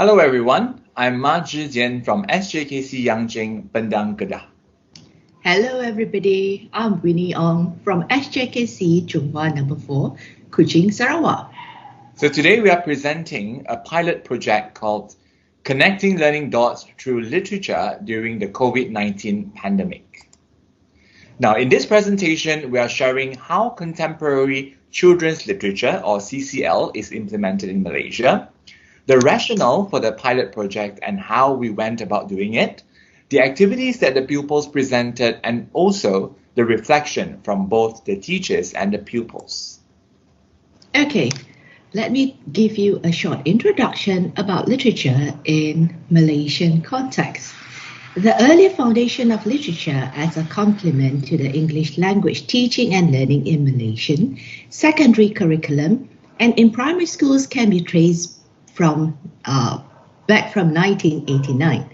Hello everyone, I'm Ma Zhijian from SJKC Yangjing, Pendang, Kedah. Hello everybody, I'm Winnie Ong from SJKC Chunghwa number 4, Kuching, Sarawak. So today we are presenting a pilot project called Connecting Learning Dots Through Literature During the COVID-19 Pandemic. Now in this presentation, we are sharing how contemporary children's literature or CCL is implemented in Malaysia, the rationale for the pilot project and how we went about doing it, the activities that the pupils presented, and also the reflection from both the teachers and the pupils. Okay, let me give you a short introduction about literature in Malaysian context. The early foundation of literature as a complement to the English language teaching and learning in Malaysian secondary curriculum and in primary schools can be traced from back from 1989.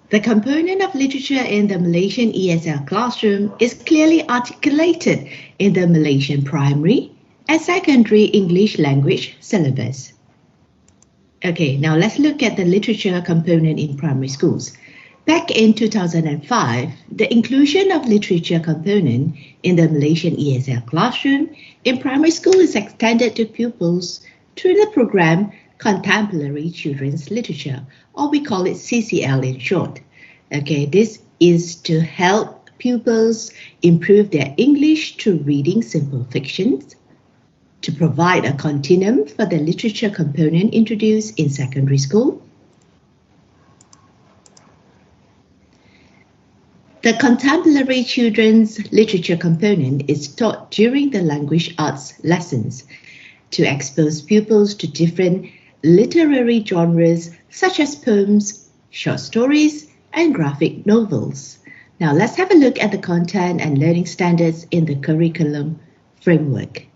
The component of literature in the Malaysian ESL classroom is clearly articulated in the Malaysian primary and secondary English language syllabus. Okay, now let's look at the literature component in primary schools. Back in 2005, the inclusion of literature component in the Malaysian ESL classroom in primary school is extended to pupils through the program Contemporary Children's Literature, or we call it CCL in short. Okay, this is to help pupils improve their English through reading simple fictions, to provide a continuum for the literature component introduced in secondary school. The contemporary children's literature component is taught during the language arts lessons to expose pupils to different literary genres such as poems, short stories, and graphic novels. Now let's have a look at the content and learning standards in the curriculum framework.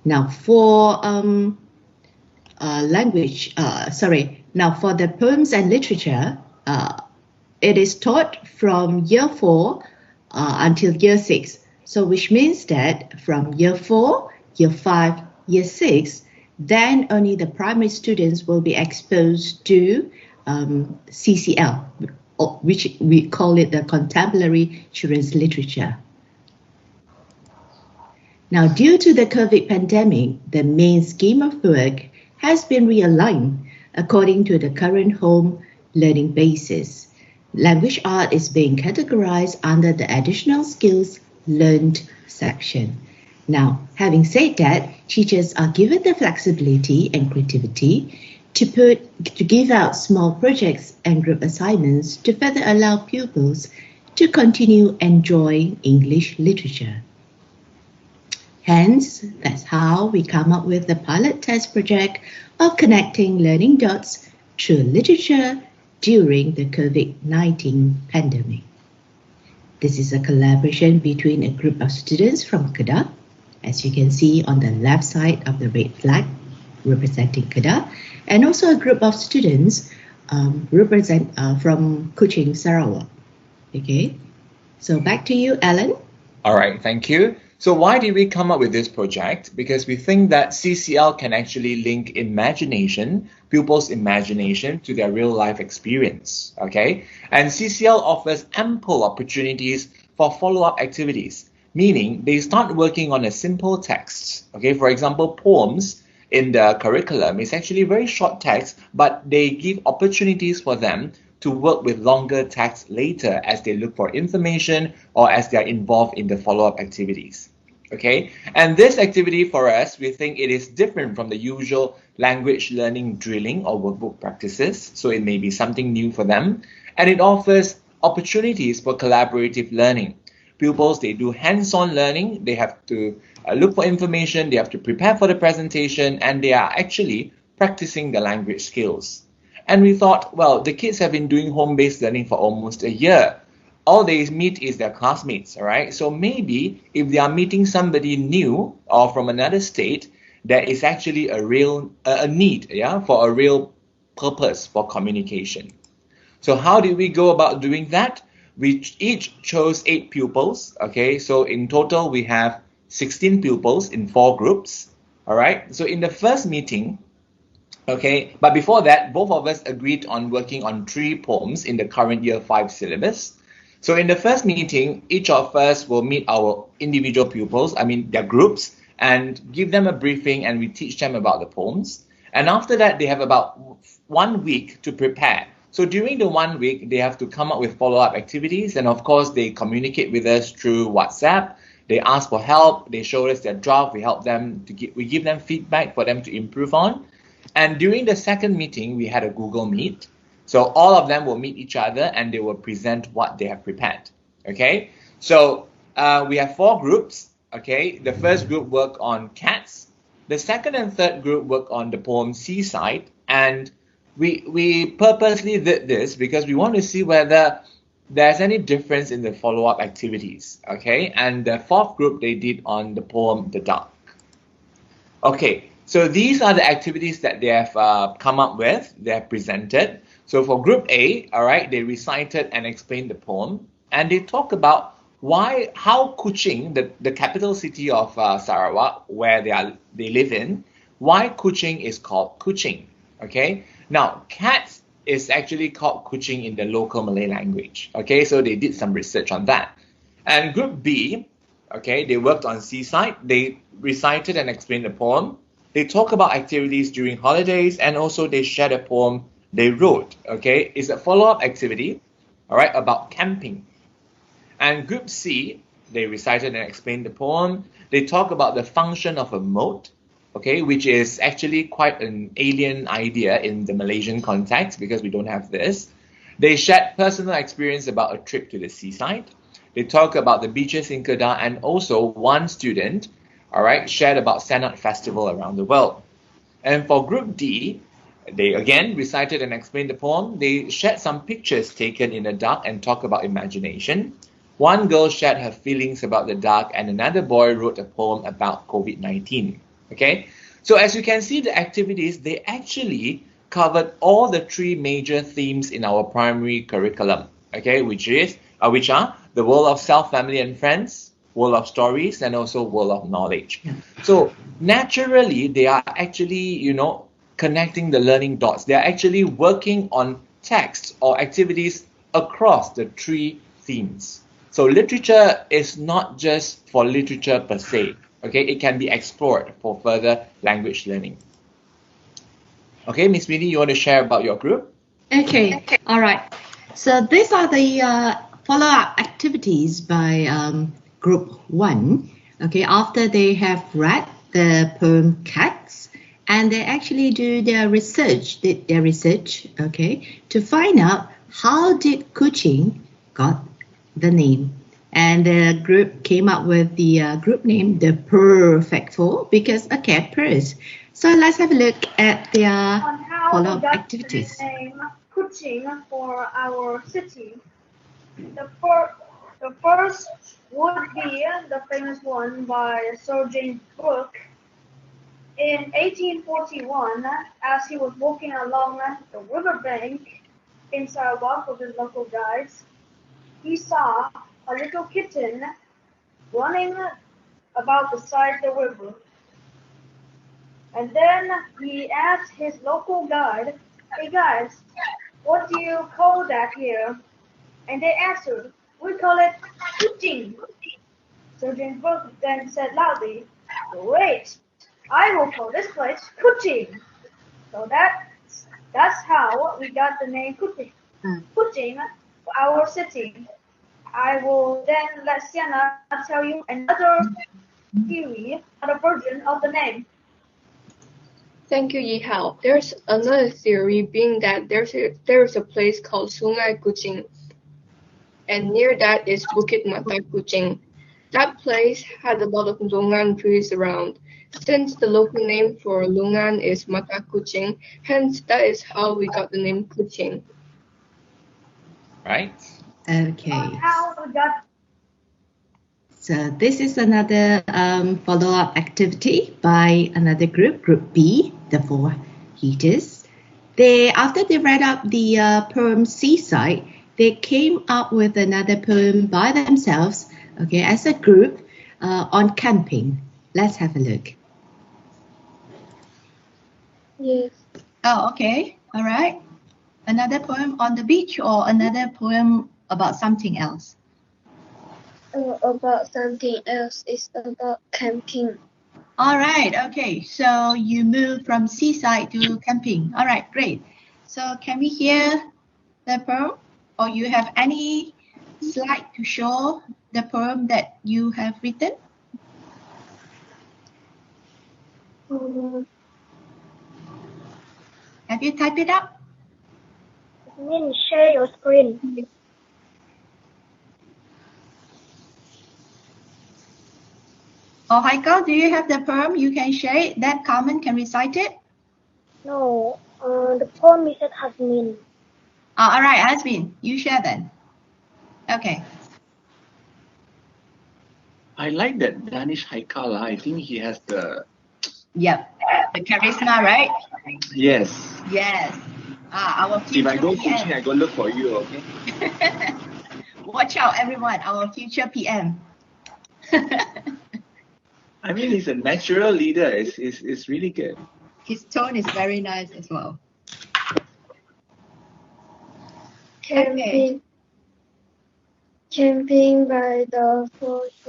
Now for the poems and literature, it is taught from year 4 until year 6. So which means that from year 4, year 5, year 6, then only the primary students will be exposed to CCL, which we call it the Contemporary Children's Literature. Now, due to the COVID pandemic, the main scheme of work has been realigned according to the current home learning basis. Language art is being categorized under the additional skills learned section. Now, having said that, teachers are given the flexibility and creativity to give out small projects and group assignments to further allow pupils to continue enjoying English literature. Hence, that's how we come up with the pilot test project of connecting learning dots through literature during the COVID-19 pandemic. This is a collaboration between a group of students from Kedah, as you can see on the left side of the red flag representing Kedah, and also a group of students from Kuching, Sarawak. Okay, so back to you, Alan. All right, thank you. So why did we come up with this project? Because we think that CCL can actually link pupils' imagination to their real life experience, okay? And CCL offers ample opportunities for follow-up activities, meaning they start working on a simple text, okay? For example, poems in the curriculum is actually very short text, but they give opportunities for them to work with longer text later as they look for information or as they are involved in the follow-up activities. Okay, and this activity for us, we think it is different from the usual language learning drilling or workbook practices, so it may be something new for them, and it offers opportunities for collaborative learning. Pupils, they do hands-on learning, they have to look for information, they have to prepare for the presentation, and they are actually practicing the language skills. And we thought, well, the kids have been doing home-based learning for almost a year. All they meet is their classmates, all right? So maybe if they are meeting somebody new or from another state, there is actually a need, for a real purpose for communication. So how did we go about doing that? We each chose 8 pupils, okay? So in total, we have 16 pupils in 4 groups. All right. So in the first meeting, okay, but before that, both of us agreed on working on 3 poems in the current year 5 syllabus. So in the first meeting, each of us will meet our individual pupils, I mean their groups, and give them a briefing, and we teach them about the poems. And after that, they have about 1 week to prepare. So during the 1 week, they have to come up with follow-up activities, and of course, they communicate with us through WhatsApp. They ask for help. They show us their draft. We help them we give them feedback for them to improve on. And during the second meeting, we had a Google Meet. So all of them will meet each other and they will present what they have prepared. Okay. So we have 4 groups. Okay. The first group work on cats. The second and third group work on the poem Seaside. And we purposely did this because we want to see whether there's any difference in the follow-up activities. Okay. And the fourth group, they did on the poem The Dark. Okay. So these are the activities that they have come up with, they have presented. So for group A, all right, they recited and explained the poem, and they talk about how Kuching, the capital city of Sarawak, where they live in, why Kuching is called Kuching. Okay, now cats is actually called Kuching in the local Malay language. Okay, so they did some research on that. And group B, okay, they worked on Seaside. They recited and explained the poem. They talk about activities during holidays, and also they shared a poem they wrote. Okay, it's a follow-up activity, all right, about camping. And group C, they recited and explained the poem. They talk about the function of a moat, okay, which is actually quite an alien idea in the Malaysian context because we don't have this. They shared personal experience about a trip to the seaside. They talk about the beaches in Kedah, and also one student, all right, shared about Senat Festival around the world. And for group D, they again recited and explained the poem. They shared some pictures taken in the dark and talk about imagination. One girl shared her feelings about the dark, and another boy wrote a poem about COVID-19. Okay, so as you can see, the activities, they actually covered all the 3 major themes in our primary curriculum. Okay, which are the world of self, family, and friends, world of stories, and also world of knowledge. So naturally, they are actually, connecting the learning dots. They are actually working on texts or activities across the 3 themes. So literature is not just for literature per se. Okay, it can be explored for further language learning. Okay, Miss Winnie, you want to share about your group? Okay, all right. So these are the follow-up activities by Group 1, okay, after they have read the poem Cats, and they actually did their research, okay, to find out how did Kuching got the name. And the group came up with the group name, The Perfect Four, because a cat purrs. So let's have a look at their follow-up activities. The name Kuching for our city. The first would be the famous one by Sir James Brooke. In 1841, as he was walking along the riverbank in Sarawak with his local guides, he saw a little kitten running about beside the river. And then he asked his local guide, "Hey guys, what do you call that here?" And they answered, "We call it Kuching." So James Brooke then said loudly, "Great, I will call this place Kuching." So that's how we got the name Kuching. Kuching, our city. I will then let Sienna tell you another theory, another version of the name. Thank you, Yihao. There's another theory being that there's a place called Sungai Kuching, and near that is Bukit Mata Kuching. That place has a lot of longan trees around. Since the local name for longan is Mata Kuching, hence that is how we got the name Kuching. Right. Okay. So this is another follow-up activity by another group, Group B, the 4 heaters. After they read up the poem Seaside, they came up with another poem by themselves, okay, as a group on camping. Let's have a look. Yes. Oh, okay. All right. Another poem on the beach or another poem about something else? About something else. It's about camping. All right. Okay. So you move from seaside to camping. All right. Great. So can we hear the poem, or you have any slide to show the poem that you have written? Have you typed it up? Min, share your screen. Or Haikal, do you have the poem? You can share it. That Carmen can recite it. No, the poem is at Hasmin. All right, Asmin, you share then. Okay. I like that Danish Haikal. I think he has the... Yep. The charisma, right? Yes. Yes. Our If future I go PM. teaching, I go look for you, okay? Watch out, everyone. Our future PM. I mean, he's a natural leader. It's really good. His tone is very nice as well. Camping. Camping by the forest.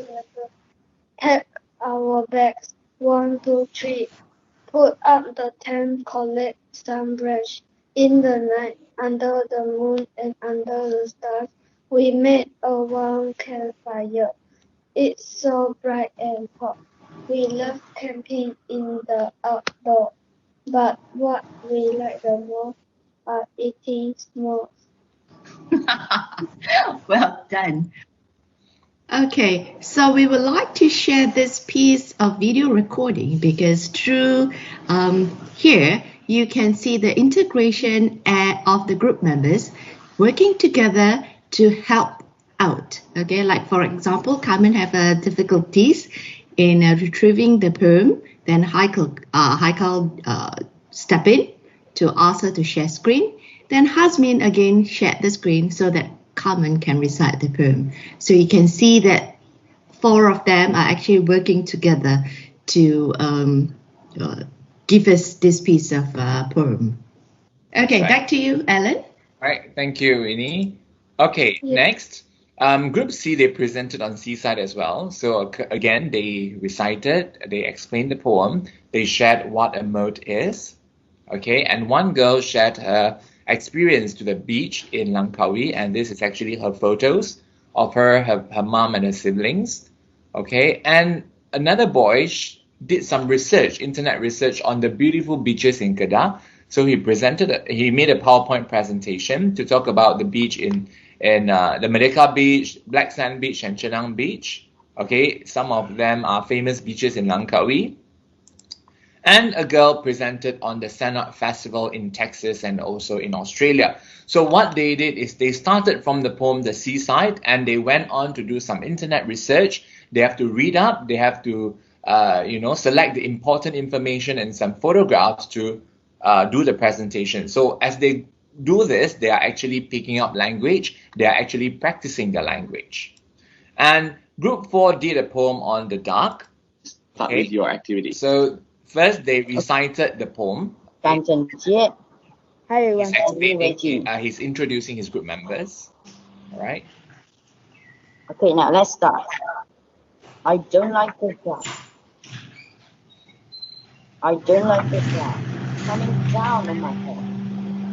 Pack our bags. 1, 2, 3. Put up the tent, collect some brush. In the night, under the moon and under the stars, we made a warm campfire. It's so bright and hot. We love camping in the outdoor, but what we like the most are eating s'mores. Well done. Okay, so we would like to share this piece of video recording because through here you can see the integration of the group members working together to help out. Okay, like for example, Carmen have difficulties in retrieving the poem, then Haikal step in to ask her to share screen. Then Hasmin again shared the screen so that Carmen can recite the poem. So you can see that 4 of them are actually working together to give us this piece of poem. Okay, Right. back to you, Alan. All right, thank you, Winnie. Okay, next. Group C, they presented on Seaside as well. So again, they recited, they explained the poem, they shared what a moat is. Okay, and one girl shared her experience to the beach in Langkawi, and this is actually her photos of her mom and her siblings. Okay, and another boy did some research, internet research on the beautiful beaches in Kedah. So he made a PowerPoint presentation to talk about the beach in the Merdeka Beach, Black Sand Beach, and Chenang Beach. Okay, some of them are famous beaches in Langkawi. And a girl presented on the Senate Festival in Texas and also in Australia. So what they did is they started from the poem The Seaside and they went on to do some internet research. They have to read up, they have to select the important information and some photographs to do the presentation. So as they do this, they are actually picking up language, they are actually practicing the language. And group 4 did a poem on the dark. Start with your activity. So first, they recited the poem. Hi everyone. He's introducing his group members. All right. Okay, now let's start. I don't like the dark. I don't like the dark coming down on my head.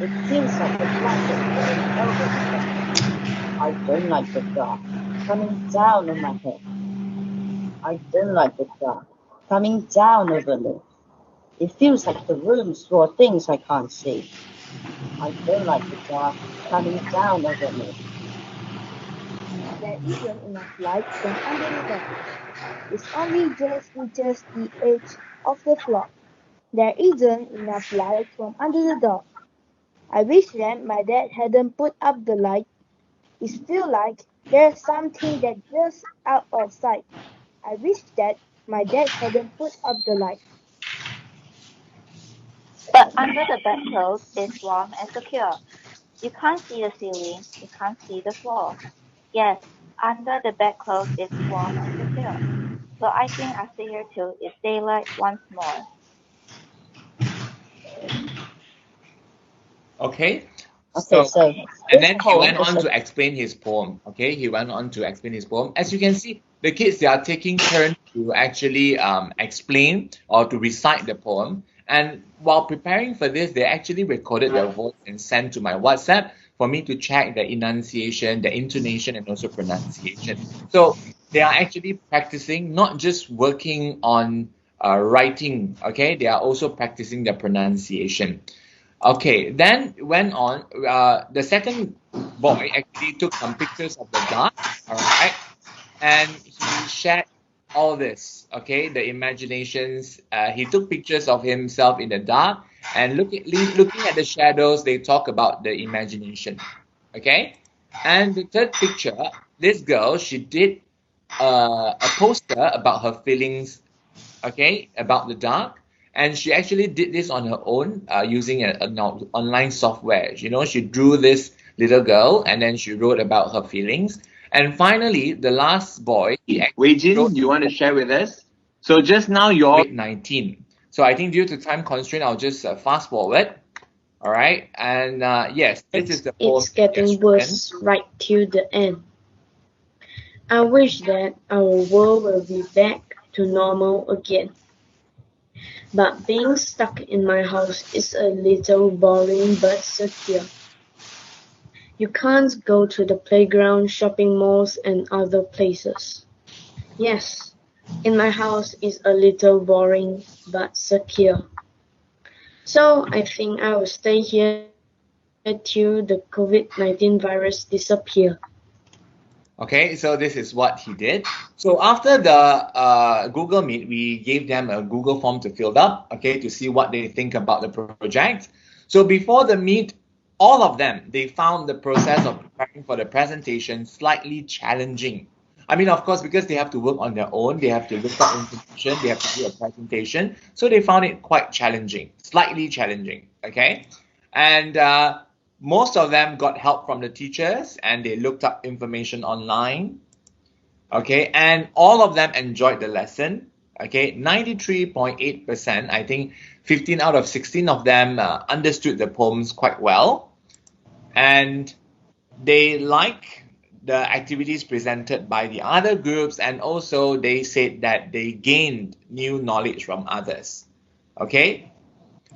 It feels like a blanket going over my head. I don't like the dark coming down on my head. I don't like the dark coming down over me. It feels like the room's full of things I can't see. I don't like the dark coming down over me. There isn't enough light from under the bed. It's only just reaches the edge of the floor. There isn't enough light from under the door. I wish that my dad hadn't put up the light. It feels like there's something that's just out of sight. I wish that my dad hadn't put up the light. But under the bedclothes is warm and secure. You can't see the ceiling, you can't see the floor. Yes, under the bedclothes is warm and secure. So I think I'll stay here till it's daylight once more. Okay. Okay, so And this then he poem went is on a to explain his poem. Okay, he went on to explain his poem. As you can see, the kids, they are taking turns to actually explain or to recite the poem. And while preparing for this, they actually recorded their voice and sent to my WhatsApp for me to check the enunciation, the intonation, and also pronunciation. So they are actually practicing, not just working on writing. Okay, they are also practicing their pronunciation. Okay, then went on. The second boy actually took some pictures of the duck, all right, and he shared all this. Okay, the imaginations. He took pictures of himself in the dark, and looking at the shadows, they talk about the imagination. Okay, and the third picture, this girl, she did a poster about her feelings, okay, about the dark. And she actually did this on her own using an online software. You know, she drew this little girl and then she wrote about her feelings. And finally, the last boy, he Wei actually Jin, wrote you want to share with us? So just now your COVID-19. So I think due to time constraint, I'll just fast forward. All right. And yes, this is the poem. It's getting worse right till the end. I wish that our world will be back to normal again. But being stuck in my house is a little boring but secure. You can't go to the playground, shopping malls, and other places. Yes, in my house is a little boring but secure. So I think I will stay here till the COVID-19 virus disappears. Okay, so this is what he did. So after the Google Meet, we gave them a Google form to fill up, okay, to see what they think about the project. So before the meet, all of them, they found the process of preparing for the presentation slightly challenging. I mean, of course, because they have to work on their own, they have to look up information, they have to do a presentation. So they found it quite challenging, slightly challenging, okay? And most of them got help from the teachers and they looked up information online. Okay, and all of them enjoyed the lesson. Okay, 93.8%. I think 15 out of 16 of them understood the poems quite well. And they like the activities presented by the other groups, and also they said that they gained new knowledge from others. Okay,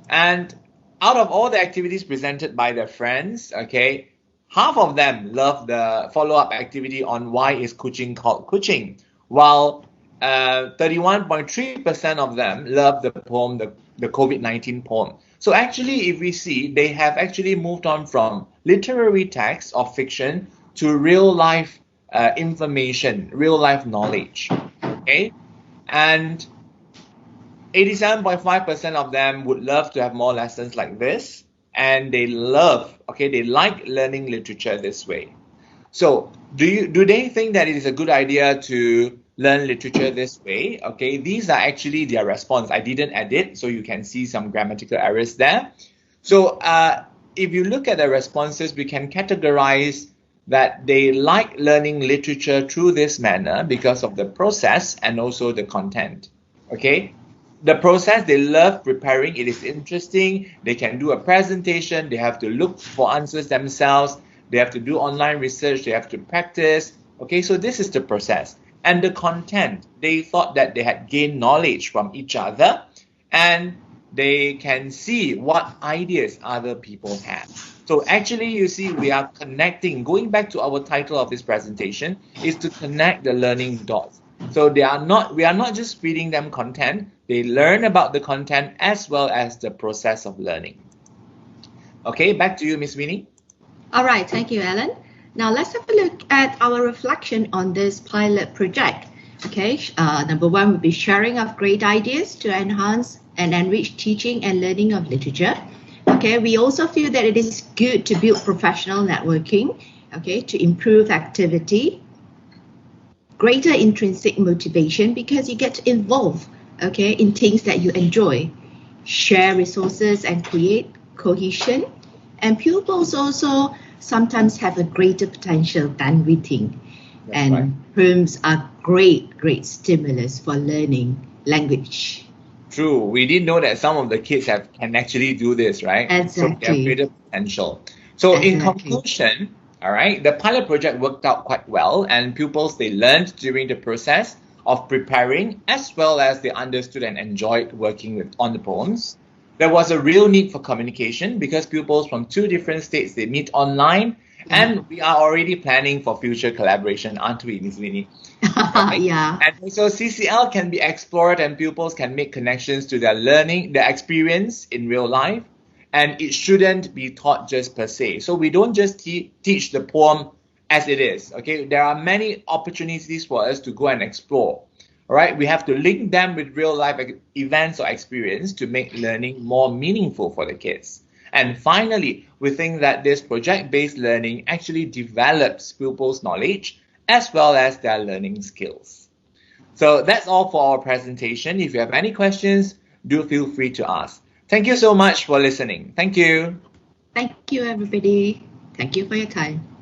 and out of all the activities presented by their friends, okay, half of them love the follow-up activity on why is Kuching called Kuching, while 31.3% of them love the poem, the COVID-19 poem. So actually, if we see, they have actually moved on from literary text or fiction to real-life information, real-life knowledge, okay? And 87.5% of them would love to have more lessons like this, and they like learning literature this way. So do they think that it is a good idea to learn literature this way? Okay, these are actually their response. I didn't edit, so you can see some grammatical errors there. So if you look at the responses, we can categorize that they like learning literature through this manner because of the process and also the content. Okay. The process, they love preparing. It is interesting. They can do a presentation. They have to look for answers themselves. They have to do online research. They have to practice. Okay, so this is the process. And the content, they thought that they had gained knowledge from each other and they can see what ideas other people have. So actually, you see, we are connecting. Going back to our title of this presentation is to connect the learning dots. So we are not just feeding them content. They learn about the content as well as the process of learning. Okay, back to you, Miss Winnie. All right, thank you, Alan. Now let's have a look at our reflection on this pilot project. Okay, number one would be sharing of great ideas to enhance and enrich teaching and learning of literature. Okay, we also feel that it is good to build professional networking, okay, to improve activity, greater intrinsic motivation because you get to involve, okay, in things that you enjoy, share resources and create cohesion. And pupils also sometimes have a greater potential than we think. That's and right. poems are great stimulus for learning language. True. We didn't know that some of the kids can actually do this, right? So they have Exactly. greater potential. So in Exactly. conclusion, all right, the pilot project worked out quite well, and pupils, they learned during the process of preparing, as well as they understood and enjoyed working on the poems. There was a real need for communication because pupils from two different states, they meet online, Yeah. and we are already planning for future collaboration, aren't we, Miss Winnie? Right? Yeah. And also CCL can be explored and pupils can make connections to their learning, their experience in real life. And it shouldn't be taught just per se. So we don't just teach the poem as it is. Okay, there are many opportunities for us to go and explore. All right, we have to link them with real life events or experience to make learning more meaningful for the kids. And finally, we think that this project-based learning actually develops pupils' knowledge as well as their learning skills. So that's all for our presentation. If you have any questions, do feel free to ask. Thank you so much for listening. Thank you. Thank you, everybody. Thank you for your time.